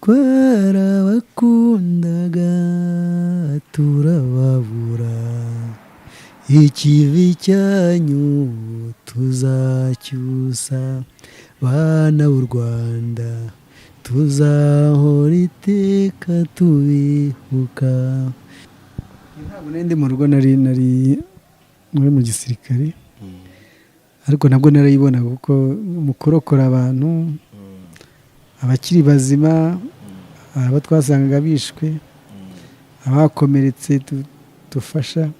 twarabakundaga turababura, ikivi cyanyu tuzacyusa, bana b'u Rwanda tuzahora iteka tubibuka. Ntabwo ndi mu rugo, nari mu gisirikare, ariko nabwo narayibona kuko mu kurokora abantu, abakiri bazima, abo twasangaga bishwe, abakomeretse dufasha. Ni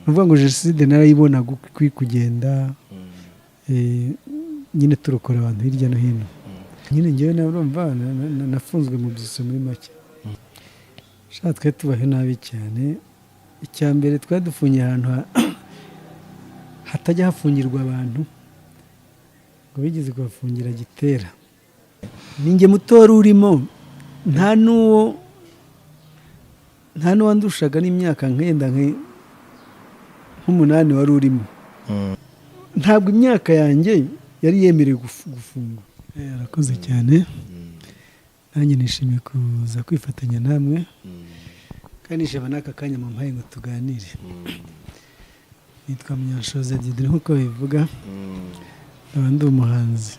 ukuvuga ngo jenoside narayibona kugenda nyine turokora abantu hirya no hino. Nyine ngewe narumva nafunzwe mu byitso muri make. Twari tubahe nabi cyane. Icya mbere twari dufungiye ahantu hatajya hafungirwa abantu, ngo bigeze kubafungira Gitera. Ninjye muto wari urimo, nta n'uwandushaga n'imyaka nkenda nk'umunani wari urimo. Ntabwo imyaka yanjye yari yemerewe gufungwa. Arakoze cyane, nanjye nishimiye kuza kwifatanya namwe, kandi nishima n'aka kanya mumpaye ngo tuganire. Nitwa Munyanshoza Didier nk'uko bivuga, nkaba ndi umuhanzi.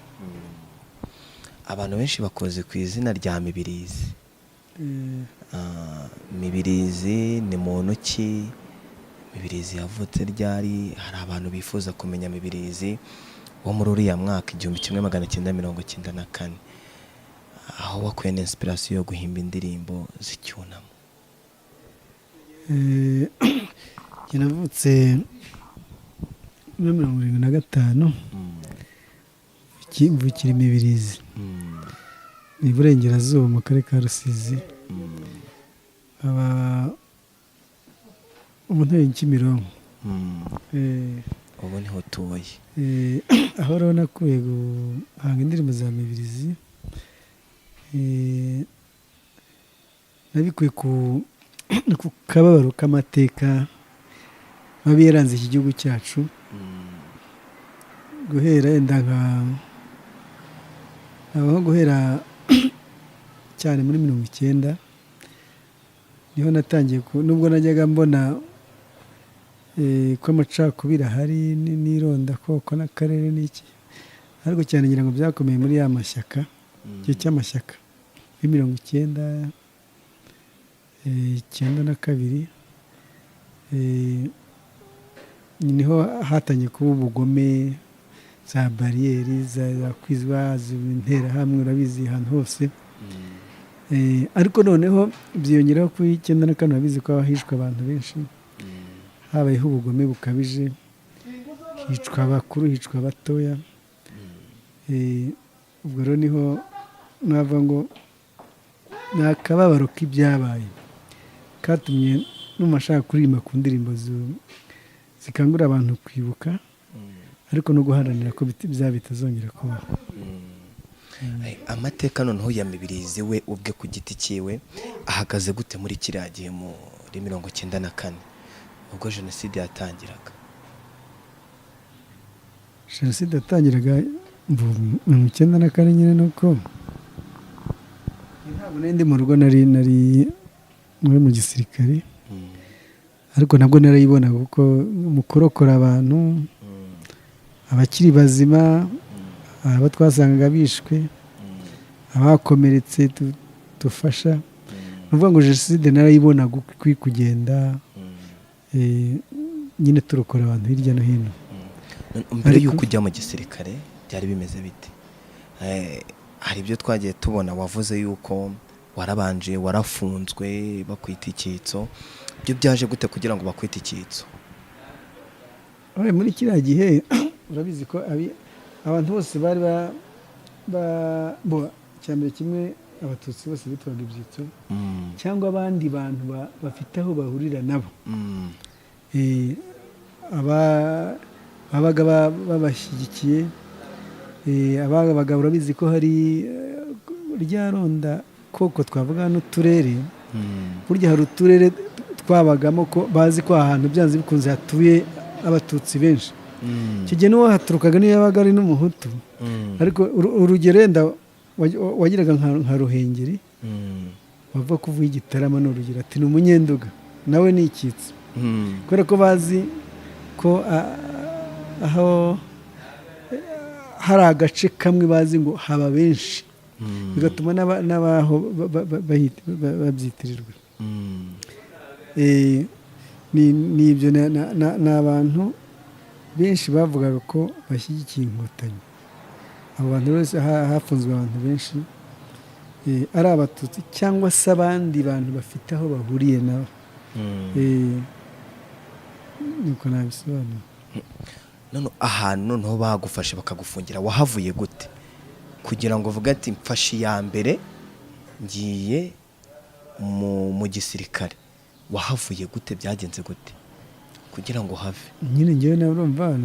Abantu benshi bakoze ku izina rya Mibirizi. Mibirizi ni muntu ki? Mibirizi yavutse ryari? Hari abantu bifuza kumenya Mibirizi wo muri uriya mwaka 1994, aho wakuye na inspiration yo guhimba indirimbo z'icyunamo. Navutse muri 1975, mvukira Mibirizi, ni Iburengerazuba mu karere ka Rusizi, umuntu Kimironko. Ubu niho tuye. Aho rero nakuye guhanga indirimbo za Mibirizi, nabikuye ku kababaro k'amateka mabi yaranze iki gihugu cyacu, guhera yenda guhera cyane muri 1990 niho natangiye, nubwo najyaga mbona ko amacakubiri ahari n'ironda koko n'akarere n'iki, ariko cyane ngira ngo byakomeye muri ya mashyaka, igihe cy'amashyaka muri 1992, niho hatangiye kuba ubugome, za bariyeri zakwizwa, interahamwe, urabizi ahantu hose. Ariko noneho byiyongeraho ku 1994 urabizi ko hishwe abantu benshi, habayeho ubugome bukabije, hicwa abakuru, hicwa abatoya. Ubwo rero niho navuga ngo ni akababaro k'ibyabaye katumye n'umashaka kuririmba ku ndirimbo zikangurira abantu kwibuka, ariko no guharanira ko byaba bitazongera kuba. Amateka noneho ya Mibirizi we ubwe ku giti cyiwe ahagaze gute muri kiriya gihe muri 1994 ubwo jenoside yatangiraga? Jenoside yatangiraga mu 1994 nyine, nuko ntabwo ndi mu rugo, nari mu gisirikare, ariko nabwo narayibona kuko mu kurokora abantu, abakiri bazima, abo twasangaga bishwe, abakomeretse dufasha. Ni ukuvuga ngo jenoside narayibona kugenda nyine turokora abantu hirya no hino. Mbere y'uko ujya mu gisirikare byari bimeze bite? Hari ibyo twagiye tubona, wavuze yuko warabanje warafunzwe bakwita icyitso. Ibyo byaje gute kugira ngo bakwite icyitso? Muri kiriya gihe urabizi ko abantu bose bari cyambere kimwe, abatutsi bose bitwaga ibyitso, cyangwa abandi bantu bafite aho bahurira nabo, ababaga babashyigikiye, ababaga urabizi ko hari rya ronda koko twavuga n'uturere. Burya hari uturere twabagamo ko bazi ko ahantu byanze bikunze hatuye abatutsi benshi. Icyo gihe n'uwo haturukaga niyo yabaga ari n'umuhutu, ariko urugero wenda wagiraga nka Ruhengeri bavuga ko uvuye Igitarama ni urugero ati ni Umunyenduga nawe ni icyitso kubera ko bazi ko aho hari agace kamwe bazi ngo haba benshi bigatuma n'abaho babyitirirwa. Ni ibyo ni abantu benshi bavugaga ko bashyigikiye inkotanyi. Abo bantu bose hafunzwe abantu benshi ari Abatutsi cyangwa se abandi bantu bafite aho bahuriye nabo. Nuko nabisobanura. None ahantu noneho bagufashe bakagufungira wahavuye gute kugira ngo uvuge ati mfashe iya mbere ngiye mu gisirikare, wahavuye gute, byagenze gute kugira ngo have? Nyine ngewe urumva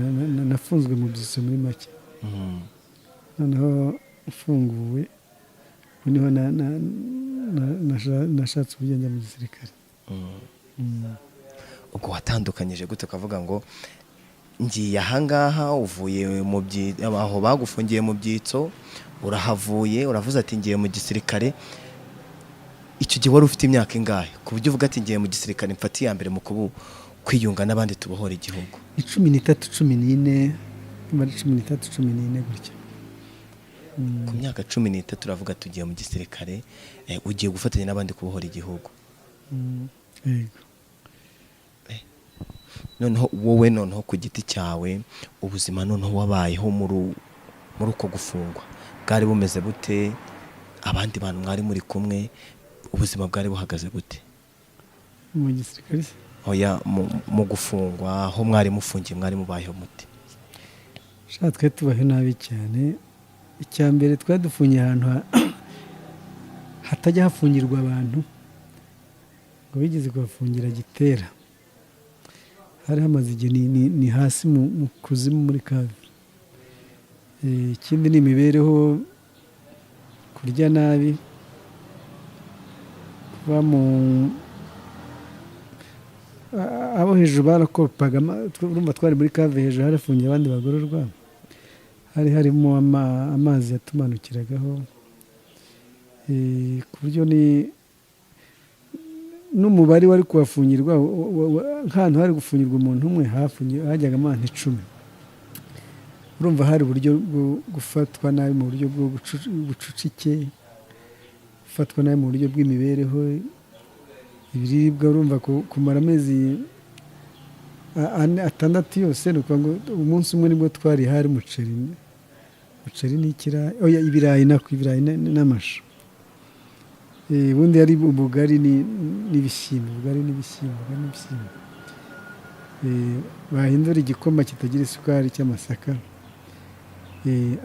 nafunzwe mu byitso muri make, noneho ufunguwe niho nashatse uburyo njya mu gisirikare. Ubwo watandukanyije gute ukavuga ngo ngiye ahangaha, uvuye aho bagufungiye mu byitso urahavuye, uravuze ati ngiye mu gisirikare. Icyo gihe wari ufite imyaka ingahe ku buryo uvuga ati ngiye mu gisirikare mfatiye iya mbere mu kwiyunga n'abandi tubohora igihugu? 13, 14, 13, 14 gutya. Ku myaka 13 uravuga tugiye mu gisirikare, ugiye gufatanya n'abandi kubohora igihugu. Yego. Noneho wowe noneho ku giti cyawe ubuzima noneho wabayeho muri uko gufungwa bwari bumeze bute? Abandi bantu mwari muri kumwe ubuzima bwari buhagaze gute mu gisirikare? Oya, mu gufungwa aho mwari mufungiye mwari mubayeho mute? Twe tubaho nabi cyane. Icya mbere twari dufungiye ahantu hatajya hafungirwa abantu ngo bigeze kubafungira Gitera. Hari hamaze igihe ni hasi mu kuzimu muri Kave. Ikindi ni imibereho, kurya nabi, kuba abo hejuru barakopaga. Urumva twari muri Kave, hejuru harafungiye abandi bagororwa, hari harimo amazi yatumanukiragaho, ku buryo n'umubare wari kuhafungirwa nk'ahantu hari gufungirwa umuntu umwe hajyaga abantu 10. Urumva hari uburyo bwo gufatwa nabi mu buryo bwo bucucike, gufatwa nabi mu buryo bw'imibereho, ibiribwa. Urumva kumara amezi 6 yose, ni ukuvuga ngo umunsi umwe nibwo twari hari umuceri n'ikirayi, ibirayi n'amashu. Ubundi hari ubugari n'ibishyimbo, bahindura igikoma kitagira isukari cy'amasaka.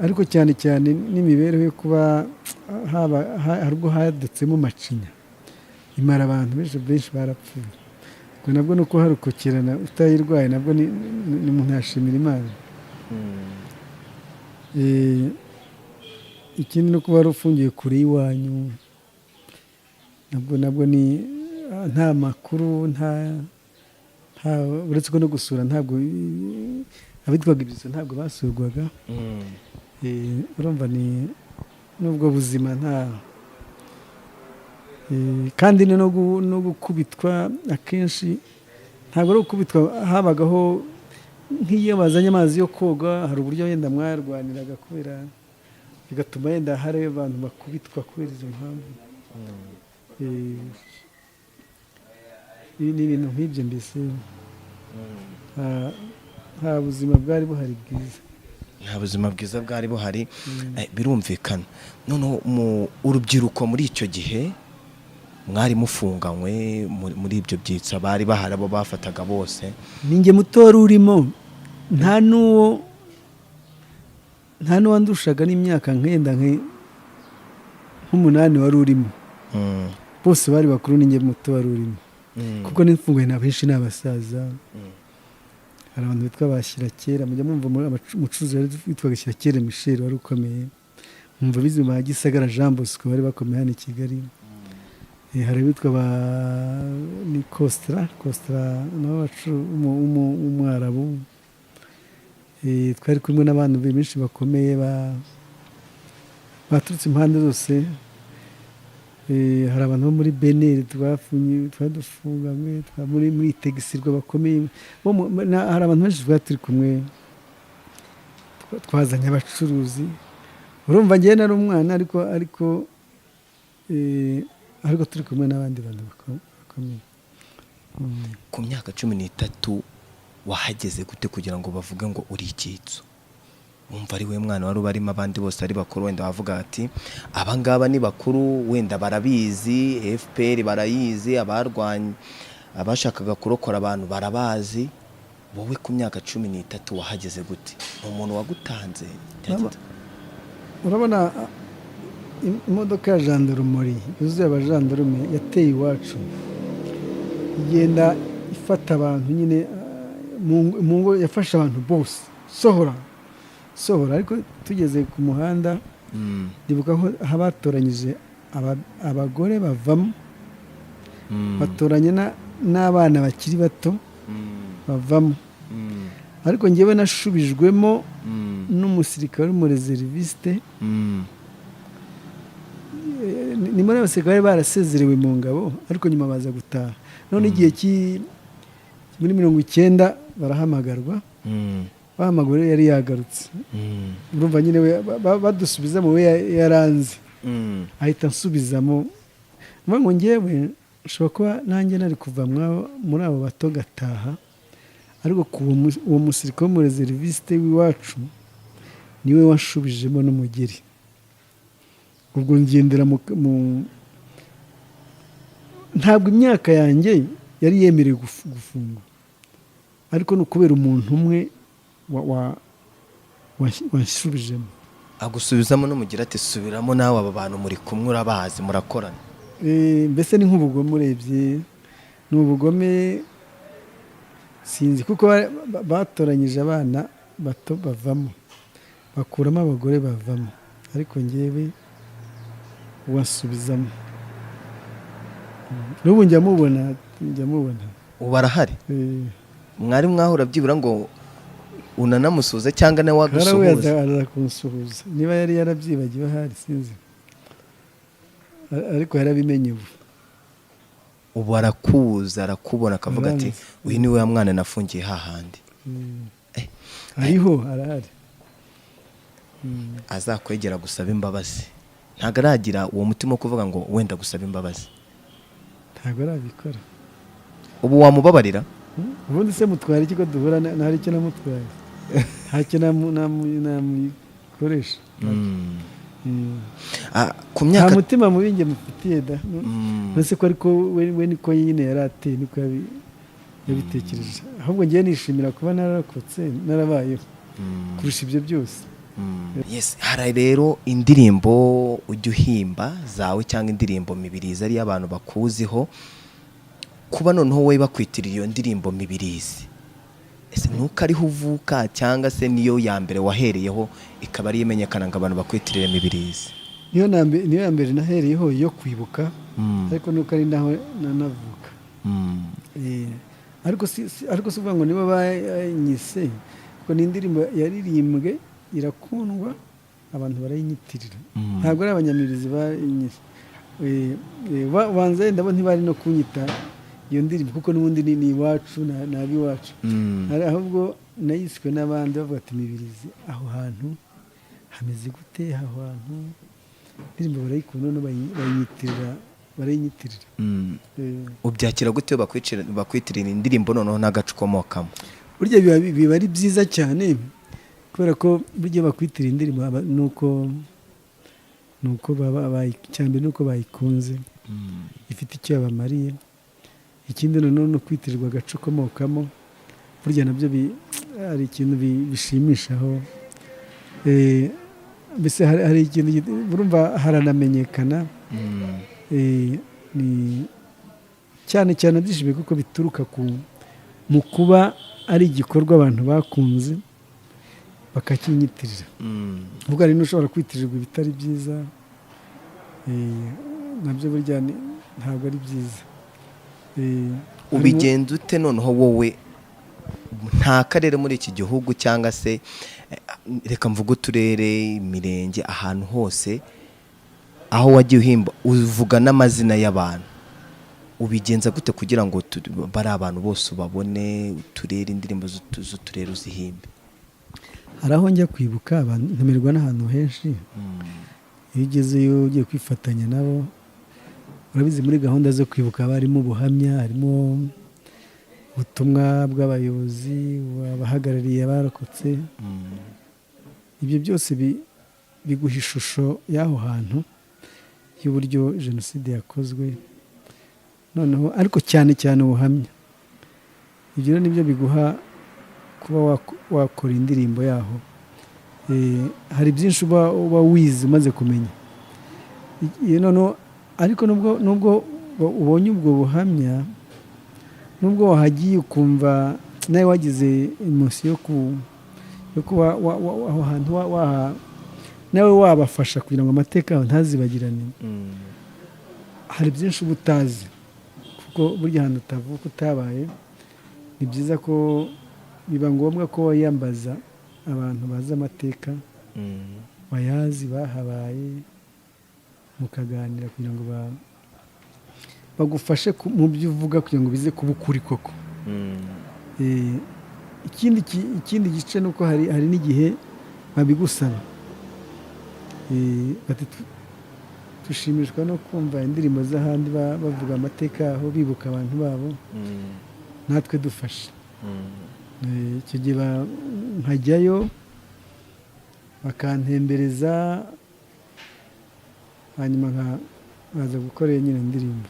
Ariko cyane cyane n'imibereho yo kuba hari ubwo hadutsemo macinya imara abantu benshi barapfuye. Ubwo nabwo ni uko harukokirana, utayirwaye nabwo ni umuntu yashimira Imana. Ikindi no kuba wari ufungiye kure y'iwanyu, nabwo ni nta makuru, uretse ko no gusura ntabwo abitwaga ibyizo ntabwo basurwaga. Urumva ni n'ubwo buzima kandi no gukubitwa akenshi ntabwo ari gukubitwa, habagaho nk'iyo bazanye amazi yo koga hari uburyo yenda mwarwaniraga, kubera bigatuma yenda hari abantu bakubitwa kubera izo mpamvu. Ni ibintu nk'ibyo mbese. Nta buzima bwari buhari bwiza. Nta buzima bwiza bwari buhari. Birumvikana. Noneho urubyiruko muri icyo gihe mwari mufunganywe muri ibyo byitso, bari bahari abo bafataga bose? Ninjye muto wari urimo, nta n'uwandushaga n'imyaka nkenda nk'umunani wari urimo. Bose bari bakuru, ninjye muto wari urimo, kuko n'imfunguye na benshi ni abasaza. Hari abantu bitwa Bashirakera, mujya mwumva umucuruzi witwaga Shyiracyera Michel wari ukomeye, mwumva bizima ba Gisagara Jean Bosco bari bakomeye hano i Kigali. Hari bitwa ni Kostra baturutse impande zose. Hari abantu bo muri beneri twadufunganywe, muri tegisirwa bakomeye, hari abantu benshi twari turi kumwe, twazanye abacuruzi. Urumva njyewe nari umwana ariko turi kumwe n'abandi bantu bakomeye. Ku myaka 13 wahageze gute kugira ngo bavuge ngo uri icyitso? Wumva ari we mwana wari ubarimo, abandi bose ari bakuru, wenda wavuga ati abangaba ni bakuru, wenda barabizi, FPR barayizi, abarwanya abashakaga kurokora abantu barabazi. Wowe ku myaka 13 wahageze gute? Umuntu wagutanze? Urabona imodoka ya gendarmerie yuzuye abajandarume yateye iwacu, igenda ifata abantu nyine mu ngo, yafashe abantu bose sohora, ariko tugeze ku muhanda ndibuka aho batoranyije abagore bavamo, batoranye n'abana bakiri bato bavamo, ariko njyewe nashubijwemo n'umusirikare w'umureseriviste. Ni muri abasirikare barasezerewe mu ngabo, ariko nyuma baza gutaha. None igihe muri 90 barahamagarwa, bahamagara yari yagarutse. Urumva nyine badusubizamo, we yaranze ahita nsubizamo. Ngo njyewe nshobora kuba nanjye nari kuva muri abo bato gataha, ariko uwo musirikare w'umureseriviste w'iwacu niwe washubijemo n'umugeri. Ubwo ngendera ntabwo imyaka yanjye yari yemerewe gufungwa, ariko ni ukubera umuntu umwe washubijemo. Agusubizamo n'umugira ati subiramo nawe, aba bantu muri kumwe urabazi murakorana. Mbese ni nk'ubugome urebye, ni ubugome sinzi, kuko batoranyije abana bato bavamo, bakuramo abagore bavamo, ariko njyewe wasubizamo. N'ubu njya mubona. Ubu arahari? Mwari mwahura byibura ngo unanamusuhuza cyangwa nawe wagusuhuza? Araza kunsuhuza, niba yari yarabyibagiwe ahari sinzi, ariko yarabimenye ubu. Ubu arakuza, arakubona, akavuga ati uyu ni we mwana nafungiye hahandi. Arahari. Azakwegera gusaba imbabazi. Ntabwo aragira uwo mutima wo kuvuga ngo wenda gusaba imbabazi? Ntabwo arabikora. Ubu wamubabarira? Ubundi se mutwara iki ko duhura? Ntari icyo namutwaye, ntacyo namuyikoresha. Nta mutima mubi njye mufitiye da. Nose ko ariko we niko nyine yari ateye, niko yabitekereje. Ahubwo ngiye nishimira kuba narakotse, narabayeho kurusha ibyo byose. Yes, hari rero indirimbo ujya uhimba zawe cyangwa indirimbo Mibirizi ari abantu bakuziho, kuba noneho wowe bakwitira iyo ndirimbo Mibirizi, ese nuko ariho uvuka cyangwa se niyo ya mbere wahereyeho ikaba ari imenyekana ngo abantu bakwitirire Mibirizi? Niyo ya mbere nahereyeho yo kwibuka, ariko nuko ari naho nanavuka. Ariko si uvuga ngo nibo banyise, kuko ni indirimbo yaririmbwe irakundwa, abantu barayinyitirira. Ntabwo ari abanyamirizi bayinyise. Banza ndabo ntibari no kunyita iyo ndirimbo, kuko n'ubundi ni iwacu, nabi iwacu. Ahubwo nayiswe n'abandi bavuga ati Mibirizi aho hantu hameze gute, aho hantu indirimbo barayikunda, no barayinyitirira. Ubyakira gute bakwitirira indirimbo noneho n'agace ukomokamo? Burya biba ari byiza cyane, kubera ko burya bakwitira indirimbo nuko cyane nuko bayikunze, ifite icyo yabamariye. Ikindi noneho no kwitirirwa agace ukomokamo, burya nabyo hari ikintu bishimishaho. Mbese hari ikintu urumva haranamenyekana, cyane cyane byishimiye kuko bituruka mu kuba ari igikorwa abantu bakunze bakakinyitirira. Ubwo hari n'ushobora kwitirirwa ibitari byiza, nabyo burya ntabwo ari byiza. Ubigenza ute noneho wowe? Nta karere muri iki gihugu cyangwa se reka mvuga uturere, imirenge, ahantu hose aho wagiye uhimba uvuga n'amazina y'abantu, ubigenza gute kugira ngo bari abantu bose ubabone, uturere indirimbo z'uturere uzihimbe? hari aho njya kwibuka abantu ntumirwa n'ahantu henshi, iyo ugezeyo ugiye kwifatanya nabo, urabizi muri gahunda zo kwibuka haba harimo ubuhamya, harimo ubutumwa bw'abayobozi, abahagarariye abarokotse. Ibyo byose biguha ishusho y'aho hantu, y'uburyo jenoside yakozwe, noneho ariko cyane cyane ubuhamya. Ibyo rero nibyo biguha kuba wakora indirimbo yaho. Hari byinshi uba wize umaze kumenya, ariko nubwo ubonye ubwo buhamya, nubwo wahagiye ukumva nawe wagize emotion yo kuba aho hantu nawe wabafasha kugira ngo amateka yawe ntazibagirane. Hari byinshi uba utazi, kuko burya ahantu utavuka utabaye, ni byiza ko biba ngombwa ko wiyambaza abantu bazi amateka, bayazi, bahabaye, mukaganira kugira ngo bagufashe mu byo uvuga kugira ngo bize kuba ukuri koko. Ikindi gice ni uko hari n'igihe babigusaba, dushimishwa no kumva indirimbo z'ahandi bavuga amateka yaho, bibuka abantu babo, natwe dufasha. Icyo gihe nkajyayo bakantembereza, hanyuma nkaza gukorera nyine indirimbo.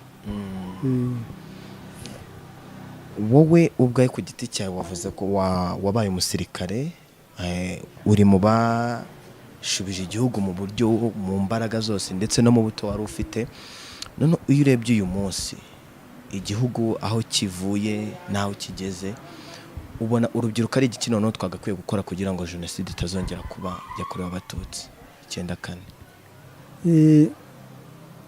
Wowe ubwawe ku giti cyawe wavuze ko wabaye umusirikare, uri mu bashubije igihugu mu buryo, mu mbaraga zose ndetse no mu buto wari ufite. None iyo urebye uyu munsi igihugu aho kivuye n'aho kigeze, ubona urubyiruko ari iki noneho twagakwiye gukora kugira ngo jenoside itazongera kuba yakorewe Abatutsi 94?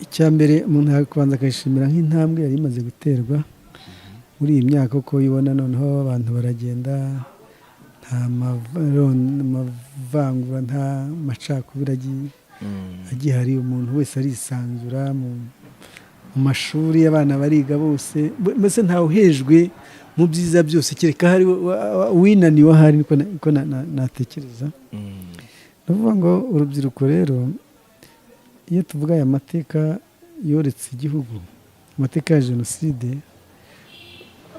Icya mbere umuntu yakubanza akayishimira nk'intambwe yari imaze guterwa muri iyi myaka, uko uyibona noneho abantu baragenda, nta mavangura, nta macakubiri agihari, umuntu wese arisanzura mu mashuri, abana bariga bose, mbese ntawe uhejwe mu byiza byose, kereka hari winaniwe ahari, niko natekereza. Ndavuga ngo urubyiruko rero, iyo tuvuga aya mateka yoretse igihugu, amateka ya jenoside,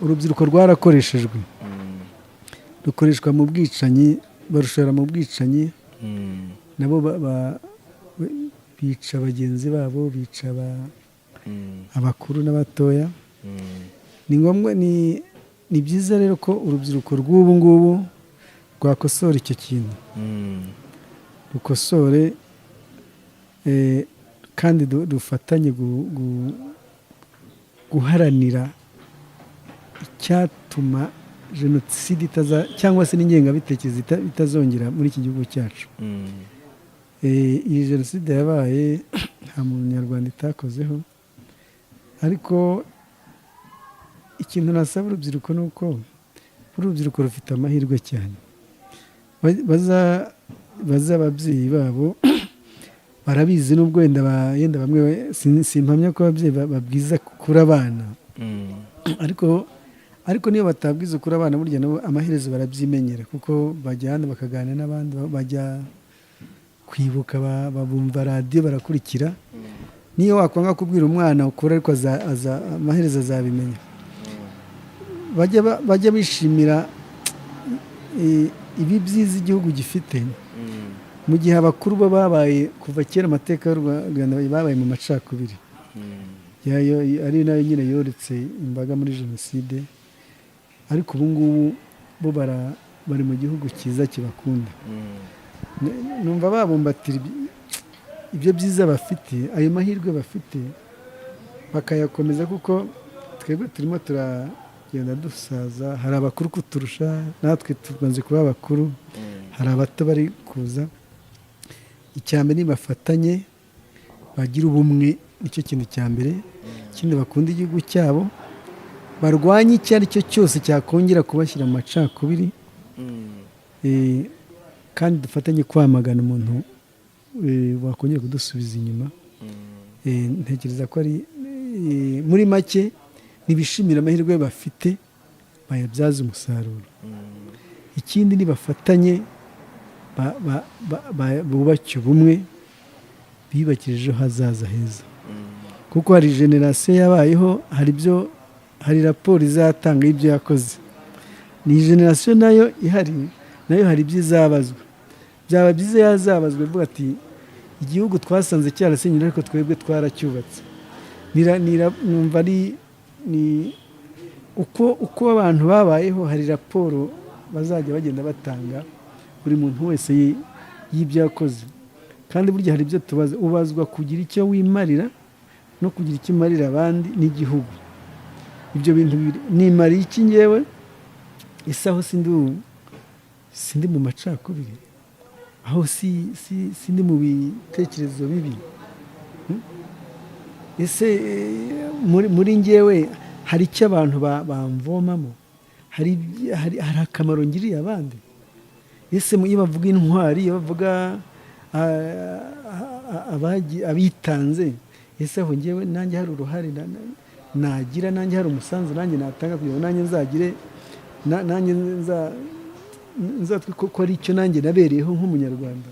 urubyiruko rwarakoreshejwe, rukoreshwa mu bwicanyi, barushora mu bwicanyi, nabo bica bagenzi babo, bica abakuru n'abatoya. Ni ngombwa, ni byiza rero ko urubyiruko rw'ubu ngubu rwakosora icyo kintu, rukosore, kandi dufatanye guharanira icyatuma jenoside cyangwa se n'ingengabitekerezo itazongera muri iki gihugu cyacu. Iyi jenoside yabaye nta munyarwanda itakozeho, ariko ikintu nasaba urubyiruko ni uko urubyiruko rufite amahirwe cyane, baza ababyeyi babo barabizi, n'ubwo yenda bamwe simpamya ko ababyeyi babwiza kuri abana, ariko niyo batabwiza kuri abana, burya nabo amaherezo barabyimenyera, kuko bajya hano bakaganira n'abandi, bajya kwibuka, babumva radiyo, barakurikira. Niyo wakwanga kubwira umwana ukura, ariko amaherezo azabimenya. Bajya bishimira ibi byiza igihugu gifite, mu gihe abakuru bo babaye kuva kera, amateka y'u Rwanda babaye mu macakubiri, ari nayo nyine yoretse imbaga muri jenoside, ariko ubu ngubu bo bari mu gihugu cyiza kibakunda. Numva babumbatira ibyo byiza bafite, ayo mahirwe bafite, bakayakomeza, kuko twebwe turimo turagenda dusaza, hari abakuru kuturusha, natwe tumaze kuba abakuru, hari abato bari kuza. Icyambere ni bafatanye, bagira ubumwe, nicyo kintu cya mbere. Ikindi bakunda igihugu cyabo, barwanye icyo ari cyo cyose cyakongera kubashyira mu macakubiri, kandi dufatanye kwamagana umuntu wakongera kudusubiza inyuma. ntekereza ko ari muri make ntibishimira amahirwe bafite bayabyaza umusaruro. Ikindi nibafatanye bubake ubumwe, biyubakire ejo hazaza heza, kuko hari generasiyo yabayeho, hari raporo izatanga y'ibyo yakoze. Ni generasiyo nayo ihari, nayo hari ibyo izabazwa. Byaba byiza yazabazwa ivuga ati igihugu twasanze cyarasenywe ariko twebwe twaracyubatse. Numva ari uko abantu babayeho, hari raporo bazajya bagenda batanga buri muntu wese y'ibyo yakoze. Kandi burya hari ibyo tubaza, ubazwa kugira icyo wimarira no kugira icyo umarira abandi n'igihugu. Ibyo bintu nimariye iki ngewe? Isaho sindi mu macakubiri, aho sindi mu bitekerezo bibi. Ese muri ngewe hari icyo abantu bamvomamo? Hari akamaro ngiriye abandi? Ese iyo bavuga intwari, iyo bavuga abitanze, ese aho ngewe nanjye hari uruhare nagira, nanjye hari umusanzu nanjye natanga kugira ngo nanjye nzagire, nanjye nzatwe ko ari icyo nanjye nabereyeho nk'umunyarwanda.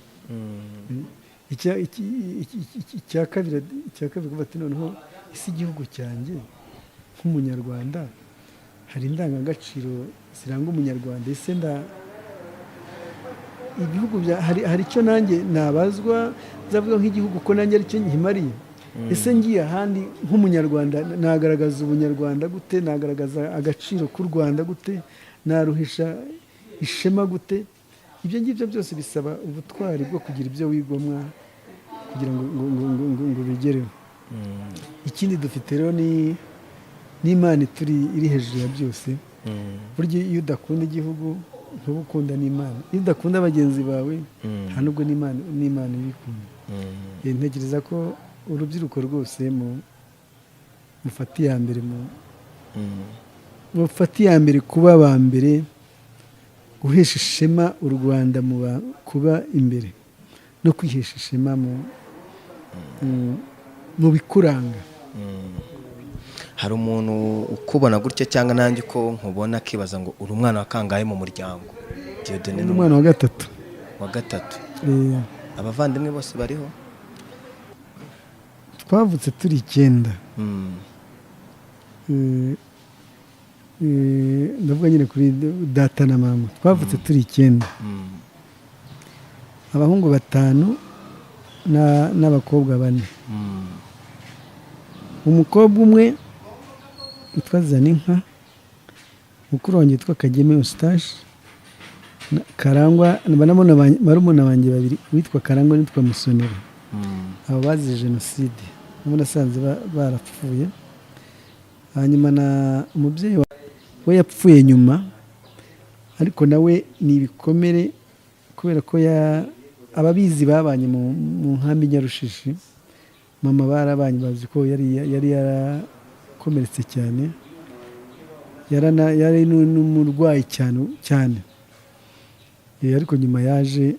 Icya kabiri kuva ati noneho isi igihugu cyanjye nk'umunyarwanda hari indangagaciro ziranga umunyarwanda. Ese ibihugu hari icyo nanjye nabazwa, nzavuga nk'igihugu ko nanjye ari cyo nkimariye. Ese ngiye ahandi nk'umunyarwanda nagaragaza ubunyarwanda gute? Nagaragaza agaciro k'u Rwanda gute? Naruhisha ishema gute? Ibyo ngibyo byose bisaba ubutwari bwo kugira ibyo wigomwa kugira ngo bigereho. Ikindi dufite rero n'Imana iri hejuru ya byose. Burya iyo udakunda igihugu ntuba ukunda n'Imana. Iyo udakunda bagenzi bawe nta nubwo n'Imana ibikunda. Ntekereza ko urubyiruko rwose mufate iya mbere kuba aba mbere, guhesha ishema u Rwanda kuba imbere, no kwihesha ishema mu bikuranga. Hari umuntu ukubona gutya cyangwa nanjye uko nkubona akibaza ngo uri umwana wa kangahe mu muryango? Dieudonné ni umwana wa gatatu. Wa gatatu. Abavandimwe bose bariho? Twavutse turi 9. Ndavuga nyine kuri data na mama. Twavutse turi 9. Abahungu 5 n'abakobwa 4. Umukobwa umwe witwa Zaninka, mukuru wanjye witwa Kageme Eustache, Karangwa, barumuna banjye 2 witwa Karangwa n'itwa Musonera. Abo bazize jenoside nabo nasanze barapfuye. Hanyuma na umubyeyi we yapfuye nyuma, ariko nawe ni ibikomere kubera ko ababizi babanye mu nkambi Nyarushishi. Mama barabanye, bazi ko yari yarakomeretse cyane, yari n'umurwayi cyane. Ariko nyuma yaje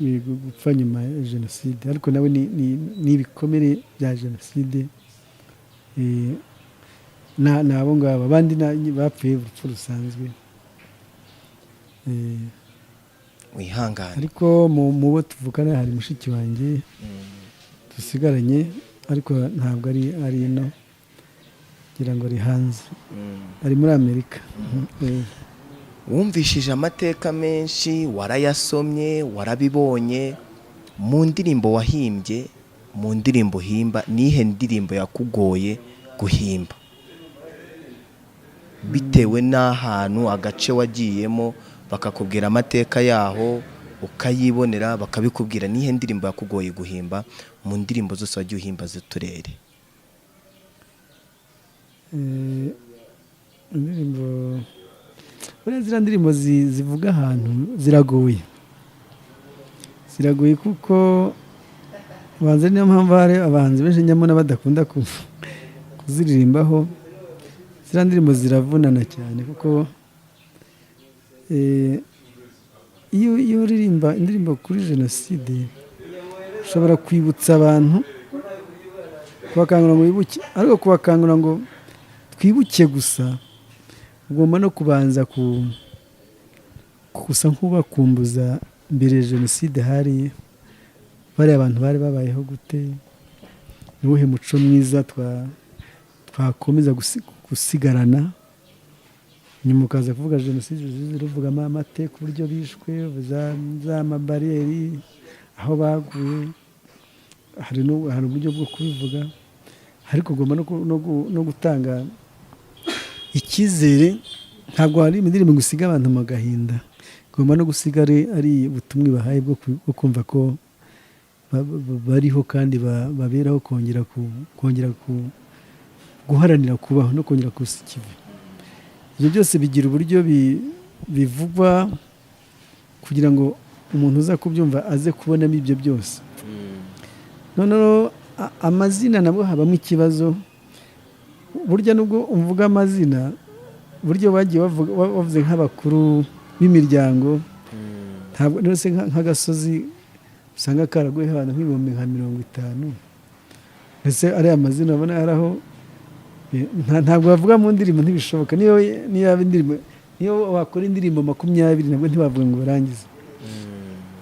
gupfa nyuma ya jenoside, ariko nawe ni ibikomere bya jenoside. Nabo ngabo abandi bapfuye urupfu rusanzwe. Wihangane. Ariko mu bo tuvukana hari mushiki wanjye dusigaranye, ariko ntabwo ari ino, ngira ngo ari hanze, ari muri Amerika. Wumvishije amateka menshi, warayasomye, warabibonye. Mu ndirimbo wahimbye, mu ndirimbo uhimba, nihe ndirimbo yakugoye guhimba bitewe n'ahantu, agace wagiyemo, bakakubwira amateka yaho ukayibonera, bakabikubwira? Nihe ndirimbo yakugoye guhimba mu ndirimbo zose wagiye uhimba z'uturere? Indirimbo, ziriya ndirimbo zivuga ahantu ziragoye kuko ubanza niyo mpamvu hari abahanzi benshi nyamuna badakunda kuziririmbaho. Ziriya ndirimbo ziravunana cyane kuko iyo uririmba indirimbo kuri jenoside ushobora kwibutsa abantu kubakangura ngo wibuke, ariko kubakangura ngo twibuke gusa, ugomba no kubanza gusa nk'ubakumbuza mbere ya jenoside hari bariya abantu bari babayeho gute, ni uwuhe muco mwiza twakomeza gusigarana, nyuma ukaza kuvuga jenoside ruvugamo amateka uburyo bishwe, za mabariyeri aho baguye, hari uburyo bwo kubivuga, ariko ugomba no gutanga icyizere. Ntabwo hari indirimbo gusiga abantu mu gahinda, ugomba no gusiga ari ubutumwa bahaye bwo kumva ko bariho kandi baberaho kongera guharanira kubaho no kongera kusikiva. Ibyo byose bigira uburyo bivugwa kugira ngo umuntu uza kubyumva aze kubonamo ibyo byose. Noneho amazina nabwo habamo ikibazo, burya nubwo umvuga amazina, buryo bagiye bavuze nk'abakuru b'imiryango, ntabwo nose nk'agasozi usanga karaguye abantu nk'ibihumbi nka 50, ndetse ariya mazina ubona araho ntabwo bavuga mu ndirimbo, ntibishoboka. niyo wakora indirimbo 20 nabwo ntibavuga ngo barangize,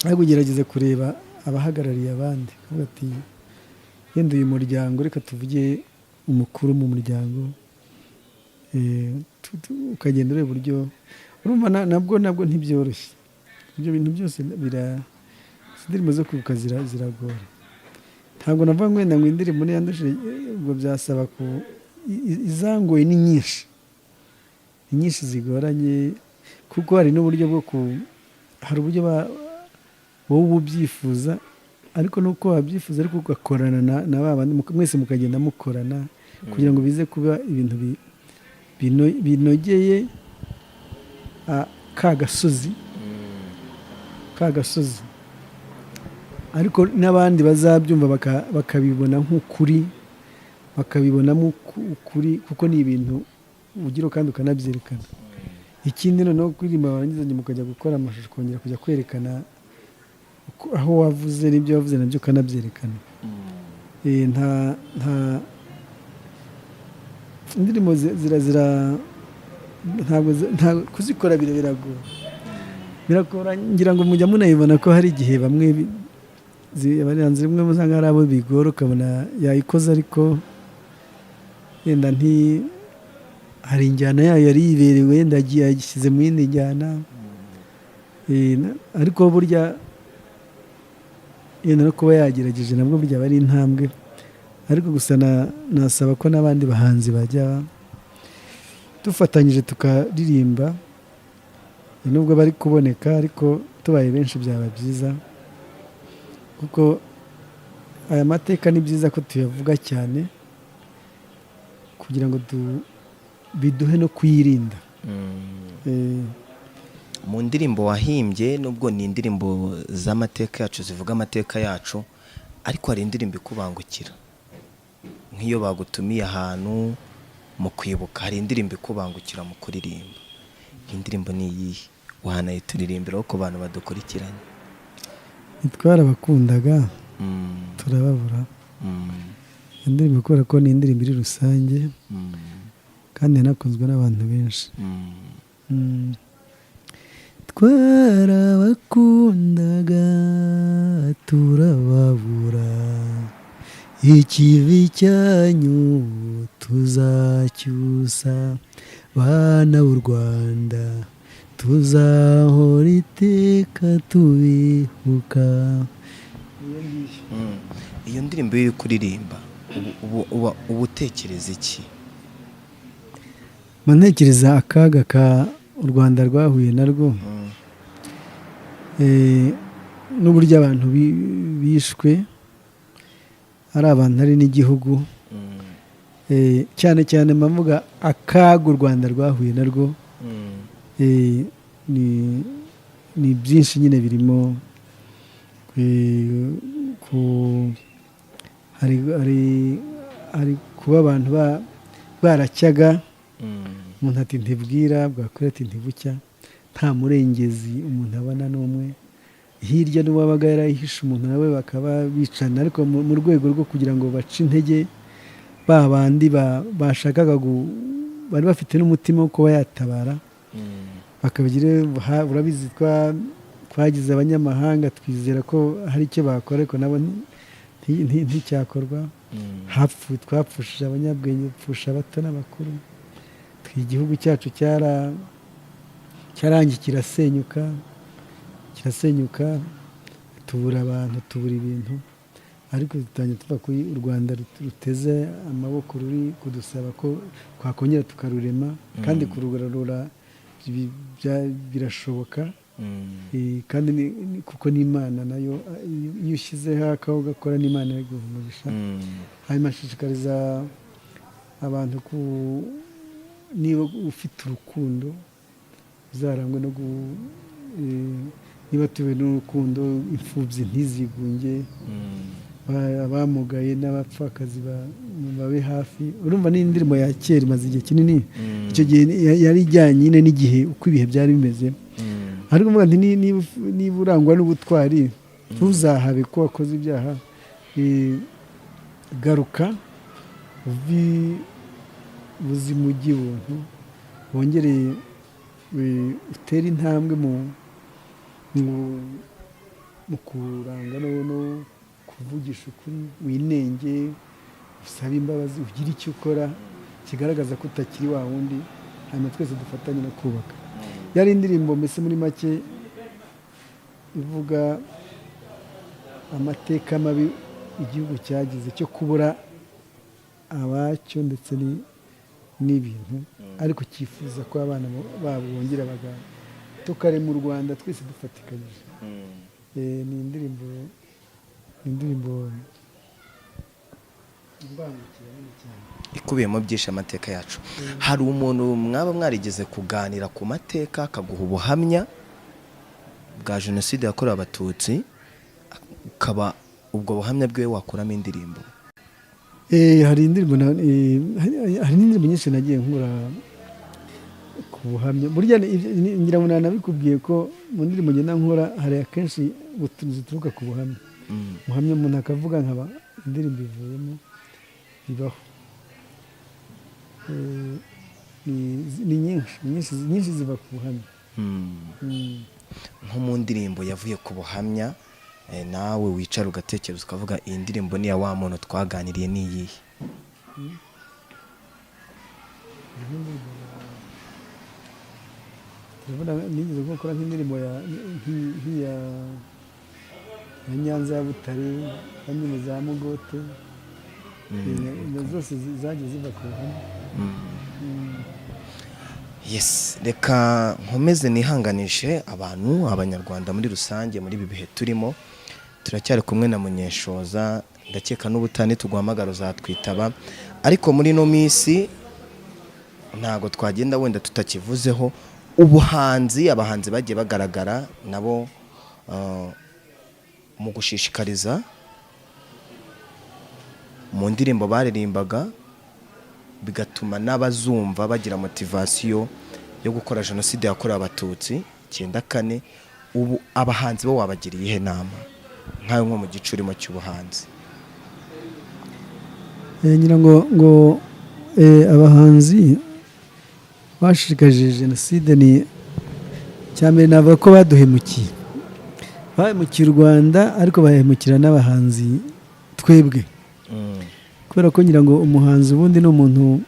ariko ugerageza kureba abahagarariye abandi, kuvuga ati yenda uyu muryango reka tuvuge umukuru mu muryango, ukagenda ureba uburyo urumva nabwo ntibyoroshye. Ibyo bintu byose indirimbo zo kwibuka ziragora. Ntabwo navuga ngo wenda ngo indirimbo niyandushije, ubwo byasaba izangoye ni nyinshi zigoranye, kuko hari n'uburyo hari uburyo wowe ubyifuza, ariko nuko wabyifuza ariko ugakorana na babandi mwese mukagenda mukorana kugira ngo bize kuba ibintu binogeye ka gasozi, ariko n'abandi bazabyumva bakabibona nk'ukuri, bakabibonamo ukuri, kuko ni ibintu ugira kandi ukanabyerekana. Ikindi noneho kuririmba barangiza nyuma ukajya gukora amashusho, kongera kujya kwerekana aho wavuze n'ibyo wavuze nabyo ukanabyerekana. Nta indirimbo ntabwo kuzikora biragora, ngira ngo mujya munayibona ko hari igihe bamwe abahanzi rimwe musanga hari abo bigora, ukabona yayikoze ariko yenda hari injyana yayo yari yiberewe, yenda yagishyize mu yindi njyana, ariko burya yenda no kuba yagerageje nabwo byaba ari intambwe. Ariko gusa nasaba ko n'abandi bahanzi bajya dufatanyije tukaririmba, nubwo bari kuboneka ariko tubaye benshi byaba byiza, kuko aya mateka ni byiza ko tuyavuga cyane kugira ngo biduhe no kuyirinda. Mu ndirimbo wahimbye, nubwo ni indirimbo z'amateka yacu zivuga amateka yacu, ariko hari indirimbo ikubangukira nk'iyo bagutumiye ahantu mu kwibuka, hari indirimbo ikubangukira mu kuririmba. Iyi ndirimbo ni iyihe? Wanayituririmbiraho ku bantu badukurikiranye. Twarabakundaga turababura. Indirimbo kubera ko ni indirimbo iri rusange kandi yanakunzwe n'abantu benshi. Twarabakundaga turababura, ikivi cyanyu tuzacyusa, bana b'u Rwanda tuzahora iteka tubibuka. Iyo ndirimbo yo kuririmba uba utekereza iki? Ntekereza akaga u Rwanda rwahuye narwo, n'uburyo abantu bishwe ari abantu ari n'igihugu, cyane cyane mpavuga akaga u Rwanda rwahuye narwo. Ni byinshi nyine birimo, hari kuba abantu baracyaga, umuntu ati ntibwira, bwakora ati ntibucya, nta murengezi umuntu abona n'umwe, hirya n'uwabaga yarayihishe umuntu nawe bakaba bicana, ariko mu rwego rwo kugira ngo bace intege ba bandi bashakaga bari bafite n'umutima wo kuba yatabara bakabigira. Urabizi twagize abanyamahanga twizera ko hari icyo bakora ariko nabo nticyakorwa. Twapfushije abanyabwenge, dupfusha abato n'abakuru. Igihugu cyacu cyarangiye kirasenyuka, tubura abantu, tubura ibintu, ariko dutangiye tuva kuri u Rwanda ruteze amaboko, ruri kudusaba ko twakongera tukarurema, kandi kurugarura birashoboka. Kandi kuko n'Imana nayo iyo ushyizeho akaho gakora n'Imana iguha umugisha. hanyuma ashishikariza abantu niba ufite urukundo uzarangwe no niba tuwe n'urukundo, imfubyi ntizigunge, abamugaye n'abapfakazi babe hafi. Urumva ni indirimbo ya kera imaze igihe kinini. Icyo gihe yari ijyanye nyine n'igihe uko ibihe byari bimeze. Ariko mvuga nti niba urangwa n'ubutwari ntuzahabe ko wakoze ibyaha, garuka buzimujye ubuntu, wongere utere intambwe mu kuranga no kuvugisha ukuri, winenge, usabe imbabazi, ugire icyo ukora kigaragaza ko utakiri wa wundi, hanyuma twese dufatanye no kubaka. Yari indirimbo mbese muri make ivuga amateka mabi igihugu cyagize cyo kubura abacyo ndetse n'ibintu, ariko cyifuza ko abana babo bongera tukarema u Rwanda twese dufatikanyije. Ni indirimbo ikubiyemo byinshi amateka yacu. Hari umuntu mwaba mwarigeze kuganira ku mateka akaguha ubuhamya bwa jenoside yakorewe Abatutsi, ukaba ubwo buhamya bwe wakuramo indirimbo? Hari indirimbo nyinshi nagiye nkura ku buhamya. Burya ngira ngo nabikubwiye ko mu ndirimbo ngenda nkora hari akenshi zituruka ku buhamya. Ubuhamya umuntu akavuga nkaba indirimbo ivuyemo bibaho. Ni nyinshi ziva ku buhamya. Nko mu ndirimbo yavuye ku buhamya, nawe wicara ugatekereza ukavuga iyi ndirimbo ni ya wa muntu twaganiriye ni iyihe? Nigeze gukora nk'indirimbo ya Nyanza ya Butare, nyine za Mugote, zose zagiye ziva ku buhamya. Yes, reka nkomeze nihanganishe abanyarwanda muri rusange muri ibi bihe turimo. Turacyari kumwe na Munyeshoza, ndakeka n'ubutane tuguhamagara uzatwitaba, ariko muri no minsi ntago twagenda wenda tutakivuzeho abahanzi bagiye bagaragara nabo mu gushishikariza mu ndirimbo baririmbaga, bigatuma n'abazumva bagira motivasiyo yo gukora jenoside yakorewe Abatutsi 94. Ubu abahanzi bo wabagiriye ihe nama nkawe nko mu gicurimo cy'ubuhanzi? Ngira ngo abahanzi bashishikaje jenoside ni cyambere navuga ko baduhemukiye u Rwanda, ariko bahemukira n'abahanzi twebwe. Kubera ko ngira ngo umuhanzi ubundi ni umuntu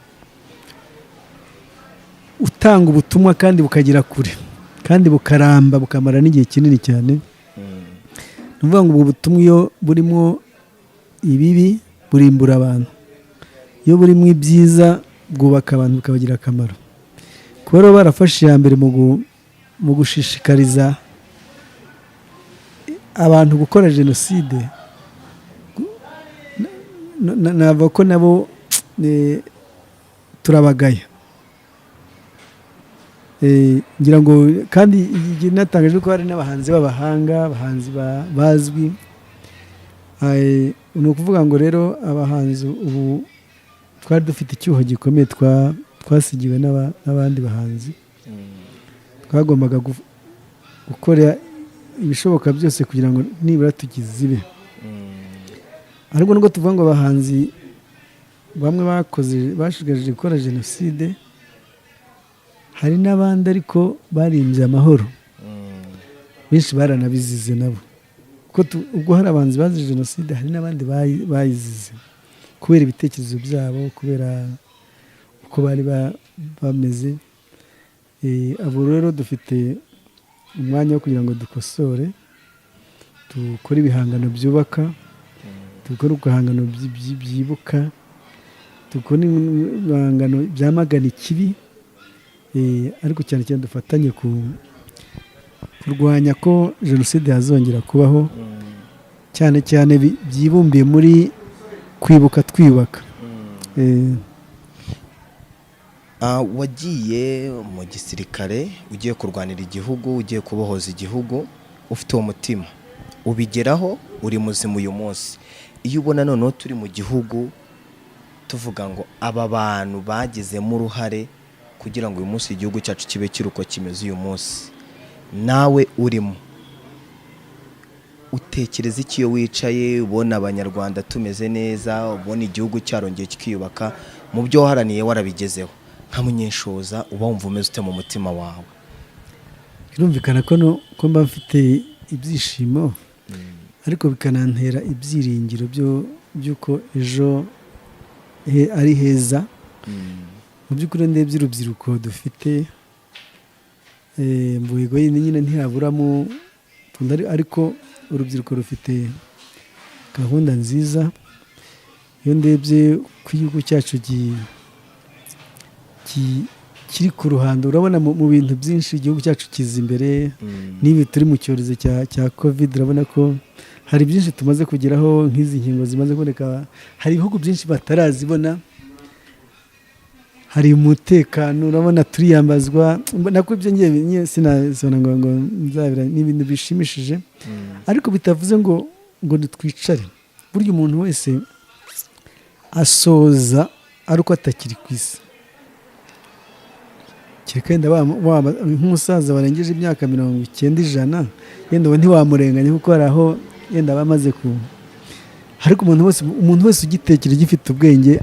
utanga ubutumwa kandi bukagera kure kandi bukaramba bukamara n'igihe kinini cyane. Nuvuga ngo ubwo butumwa iyo burimo ibibi burimbura abantu, iyo burimo ibyiza bwubaka abantu bikabagira akamaro. Kuba barafashe iya mbere mu gushishikariza abantu gukora jenoside, navuga ko nabo turabagaya. Ngira ngo kandi natangaje ko hari n'abahanzi b'abahanga, abahanzi bazwi. Ni ukuvuga ngo rero abahanzi ubu twari dufite icyuho gikomeye twasigiwe n'abandi bahanzi. Twagombaga gukora ibishoboka byose kugira ngo nibura tukizibe. Ariko nubwo tuvuga ngo abahanzi bamwe bashigaje gukora jenoside, hari n'abandi ariko barimbye amahoro, benshi baranabizize nabo, ubwo hari abanzi bazize jenoside, hari n'abandi bayizize kubera ibitekerezo byabo, kubera uko bari bameze. Abo rero dufite umwanya wo kugira ngo dukosore, dukore ibihangano byubaka, dukore ibihangano byibuka, dukore ibihangano byamagana ikibi, ariko cyane cyane dufatanye kurwanya ko jenoside yazongera kubaho, cyane cyane byibumbiye muri kwibuka twiyubaka. Wagiye mu gisirikare, ugiye kurwanira igihugu, ugiye kubohoza igihugu, ufite uwo mutima, ubigeraho, uri muzima uyu munsi. Iyo ubona noneho turi mu gihugu tuvuga ngo aba bantu bagizemo uruhare kugira ngo uyu munsi igihugu cyacu kibe kiri uko kimeze uyu munsi, nawe urimo, utekereza iki iyo wicaye ubona abanyarwanda tumeze neza, ubona igihugu cyarongeye kikiyubaka, mu byo waharaniye warabigezeho, nka Munyenshoza uba wumva umeze ute mu mutima wawe? Birumvikana ko mba mfite ibyishimo, ariko bikanantera ibyiringiro by'uko ejo ari heza. Mu by'ukuri ndebye urubyiruko dufite, mvugo nyine ntihaburamo, ariko urubyiruko rufite gahunda nziza. Iyo ndebye ku gihugu cyacu kiri ku ruhando, urabona mu bintu byinshi igihugu cyacu kiza imbere. N'ibi turi mu cyorezo cya covid, urabona ko hari byinshi tumaze kugeraho, nk'izi nkingo zimaze kuboneka, hari ibihugu byinshi batarazibona, hari umutekano, urabona turiyambazwa. Nako ibyo ngiye sinazona ngo nzabira, ni ibintu bishimishije, ariko bitavuze ngo twicare. Burya umuntu wese asoza ari uko atakiri ku isi. Kereka yenda nk'umusaza warengeje imyaka 90, 100, yenda uwo ntiwamurenganya kuko hari aho yenda bamaze ariko umuntu wese ugitekereza, gifite ubwenge,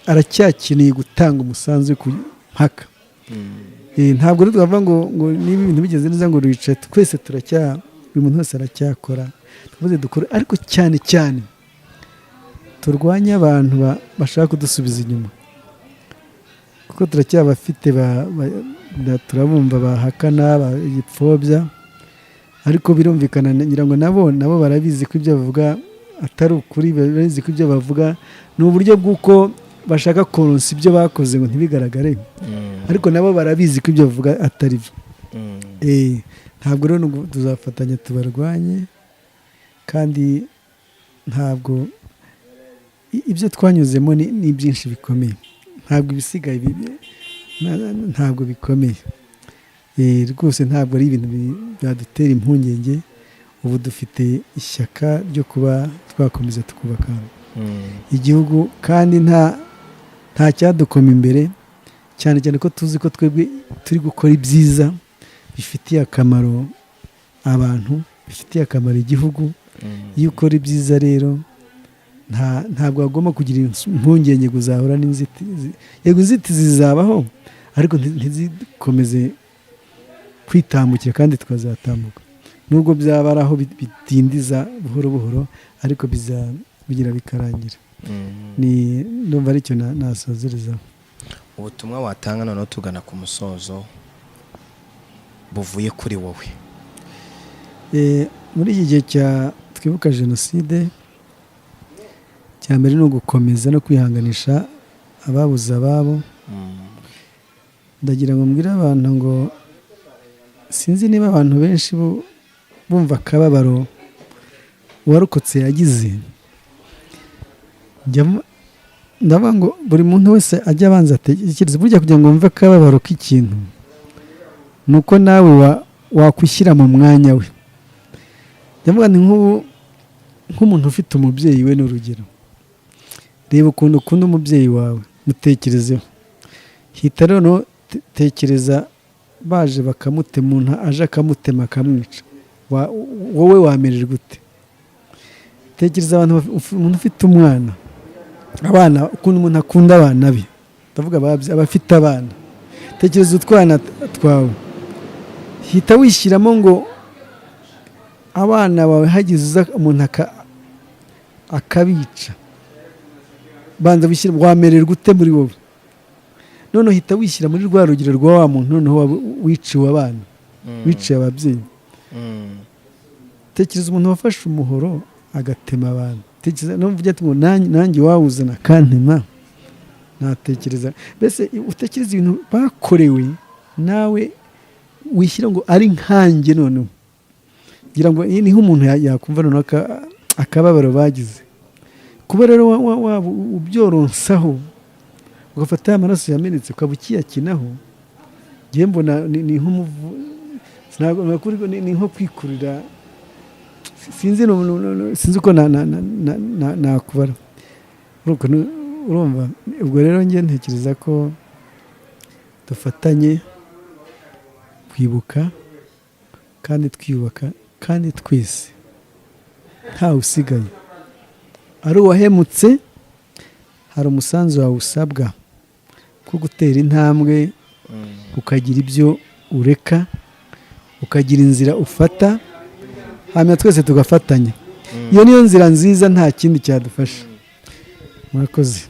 aracyakeneye gutanga umusanzu ku mpaka. Ntabwo rero twavuga ngo niba ibintu bigeze neza ngo ricaye, twese buri muntu wese aracyakora, tuvuze dukore, ariko cyane cyane turwanye abantu bashaka kudusubiza inyuma, kuko turacyabafite turabumva bahakana, bagipfobya, ariko birumvikana ngira ngo nabo barabizi ko ibyo bavuga atari ukuri, barabizi ko ibyo bavuga ni uburyo bw'uko bashaka koronsa ibyo bakoze ngo ntibigaragare, ariko nabo barabizi ko ibyo bavuga atari byo. Ntabwo rero tuzafatanya tubarwanye, kandi ntabwo ibyo twanyuzemo ni byinshi bikomeye, ntabwo ibisigaye ntabwo bikomeye rwose, ntabwo ari ibintu byadutera impungenge. Ubu dufite ishyaka ryo kuba twakomeza tukubaka igihugu, kandi nta cyadukoma imbere, cyane cyane ko tuzi ko twebwe turi gukora ibyiza bifitiye akamaro abantu, bifitiye akamaro igihugu. Iyo ukora ibyiza rero ntabwo wagomba kugira impungenge kuzahura n'inzitizi. Yego inzitizi zizabaho, ariko ntizikomeze kwitambukira, kandi tukazatambuka, nubwo byaba ari aho bidindiza buhoro buhoro, ariko bigira bikarangira. Ndumva aricyo nasozerezaho. Ubutumwa watanga noneho tugana ku musozo buvuye kuri wowe? Muri iki gihe twibuka jenoside, cya mbere ni ugukomeza no kwihanganisha ababuze ababo. Ndagira ngo mbwire abantu ngo sinzi niba abantu benshi bumva akababaro uwarokotse yagize. Ndavuga ngo buri muntu wese ajya abanza atekereza, burya kugira ngo wumve akababaro k'ikintu, ni uko nawe wakwishyira mu mwanya we. Ndavuga ni nk'umuntu ufite umubyeyi we, n'urugero, reba ukuntu ukunda umubyeyi wawe, mutekerezeho. Hita rero tekereza baje bakamutema, umuntu aje akamutema akamwica, wowe wamererwa ute? Tekereza umuntu ufite umwana abana, ukuntu umuntu akunda abana be, ndavuga abafite abana, tekereza utwana twawe, hita wishyiramo ngo abana bawe hagize umuntu akabica, banza wishyira, wamererwa ute muri wowe? noneho hita wishyira muri rwa rugero rwa wa muntu noneho wiciwe abana, wiciye ababyeyi. Tekereza umuntu wafashe umuhoro agatema abantu, tekereza n'uvuga ati ngo nanjye wawuzana akantema, natekereza mbese utekereza ibintu bakorewe, nawe wishyira ngo ari nkanjye. noneho ngira ngo niho umuntu yakumva noneho akababaro bagize. kuba rero waba ubyoronsaho ugafata ya maraso yamenetse ukaba ukiyakinaho, ngiye mbona ni nko kwikurira, sinzi uko nakubara. urumva, ubwo rero ngiye ntekereza ko dufatanye kwibuka kandi twiyubaka, kandi twese ntawe usigaye. ari uwahemutse, hari umusanzu wawe usabwa ko gutera intambwe, ukagira ibyo ureka, ukagira inzira ufata, hanyuma twese tugafatanya. iyo niyo nzira nziza, nta kindi cyadufasha. murakoze.